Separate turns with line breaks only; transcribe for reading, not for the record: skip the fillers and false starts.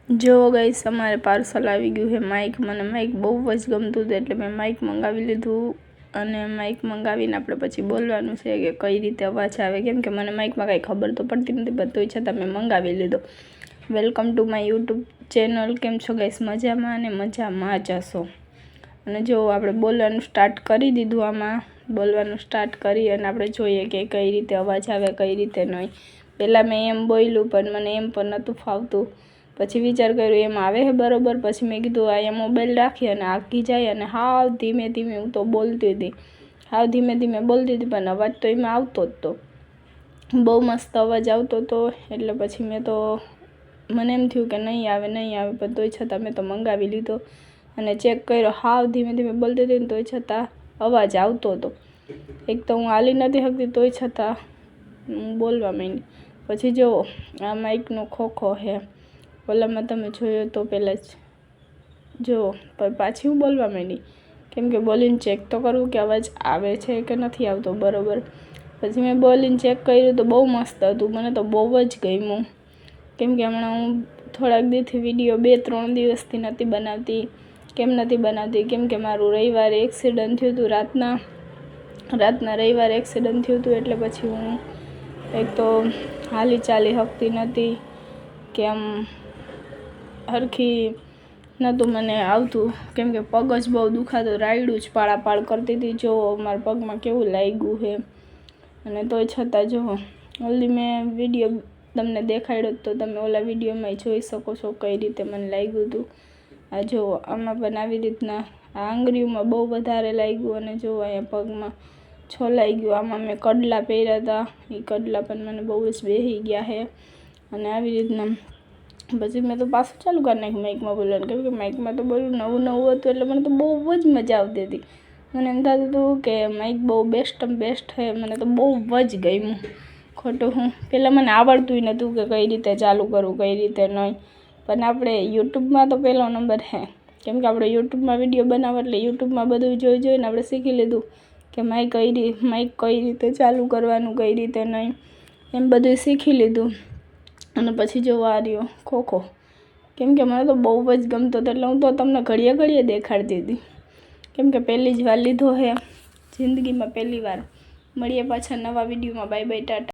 જો ગાઈસ અમારે પાર્સલ આવી ગયું છે માઇક. મને માઇક બહુ જ ગમતું હતું એટલે મેં માઇક મંગાવી લીધું. અને માઇક મંગાવીને આપણે પછી બોલવાનું છે કે કઈ રીતે અવાજ આવે, કેમ કે મને માઇકમાં કાંઈ ખબર તો પડતી નથી, બધું છતાં મેં મંગાવી લીધો. Welcome to my YouTube channel. કેમ છો ગાઈસ? મજામાં અને મજામાં જ હશો. અને જો આપણે બોલવાનું સ્ટાર્ટ કરી દીધું. આમાં બોલવાનું સ્ટાર્ટ કરી અને આપણે જોઈએ કે કઈ રીતે અવાજ આવે, કઈ રીતે નહીં. પહેલાં મેં એમ બોલ્યું પણ મને એમ પણ નહોતું ફાવતું. પછી વિચાર કર્યો એમ આવે છે બરાબર. પછી મેં કીધું અહીંયા મોબાઈલ રાખી અને આંકી જાય અને હાવ ધીમે ધીમે હું તો બોલતી હતી. હાવ ધીમે ધીમે બોલતી હતી પણ અવાજ તો એમાં આવતો જ તો, બહુ મસ્ત અવાજ આવતો હતો. એટલે પછી મેં તો મને એમ થયું કે નહીં આવે પણ તોય છતાં મેં તો મંગાવી લીધો અને ચેક કર્યો. હાવ ધીમે ધીમે બોલતી હતી ને તોય છતાં અવાજ આવતો હતો. એક તો હું હાલી નથી શકતી તોય છતાં હું બોલવા માંડી. પછી જુઓ આ માઇકનો ખોખો છે. ઓલામાં તમે જોયો તો પહેલાં જ જુઓ, પણ પાછી હું બોલવા માંડી કેમ કે બોલીને ચેક તો કરવું કે અવાજ આવે છે કે નથી આવતો બરાબર. પછી મેં બોલીને ચેક કર્યું તો બહુ મસ્ત હતું. મને તો બહુ જ ગમ્યું. કેમ કે હમણાં હું થોડાક દીથી વિડીયો 2-3 દિવસથી નથી બનાવતી. કેમ નથી બનાવતી? કેમ કે મારું રવિવારે એક્સિડન્ટ થયું હતું. રાતના રવિવારે એક્સિડન્ટ થયું હતું એટલે પછી હું એક તો હાલી ચાલી શકતી નથી કે આમ હરખી નહોતું મને આવતું, કેમ કે પગ જ બહુ દુખાતો, રાયડું જ પાળાપાળ કરતી હતી. જો મારા પગમાં કેવું લાગ્યું છે. અને તોય છતાં જો ઓલી મેં વિડીયો તમને દેખાડ્યો તો તમે ઓલા વિડીયોમાં જોઈ શકો છો કઈ રીતે મને લાગ્યું હતું. આ જો આમાં પણ આવી રીતના આ આંગળીઓમાં બહુ વધારે લાગ્યું અને જો અહીંયા પગમાં છોલાઈ ગયું. આમાં મેં કડલા પહેર્યા હતા, એ કડલા પણ મને બહુ જ બેસી ગયા છે. અને આવી રીતના પછી મેં તો પાછું ચાલુ કરી નાખ્યું માઇકમાં બોલવાનું, કેમ કે માઇકમાં તો બોલવું નવું હતું એટલે મને તો બહુ જ મજા આવતી હતી. મને એમ થતું હતું કે માઇક બહુ બેસ્ટ છે. મને તો બહુ જ ગમ્યું. ખોટું હું પહેલાં મને આવડતું નહોતું કે કઈ રીતે ચાલુ કરવું, કઈ રીતે નહીં. પણ આપણે યુટ્યુબમાં તો પહેલો નંબર છે, કેમ કે આપણે યુટ્યુબમાં વિડીયો બનાવો એટલે યુટ્યુબમાં બધું જોઈને આપણે શીખી લીધું કે માઇક કઈ રીતે ચાલુ કરવાનું, કઈ રીતે નહીં, એમ બધું શીખી લીધું. અને પછી જોવા રહ્યો ખોખો, કેમ કે મને તો બહુ જ ગમતો હતો એટલે હું તો તમને ઘડીએ દેખાડતી હતી. કેમ કે પહેલી જ વાર લીધો છે જિંદગીમાં, પહેલી વાર. મળીએ પાછા નવા વિડીયોમાં. Bye bye, Tata.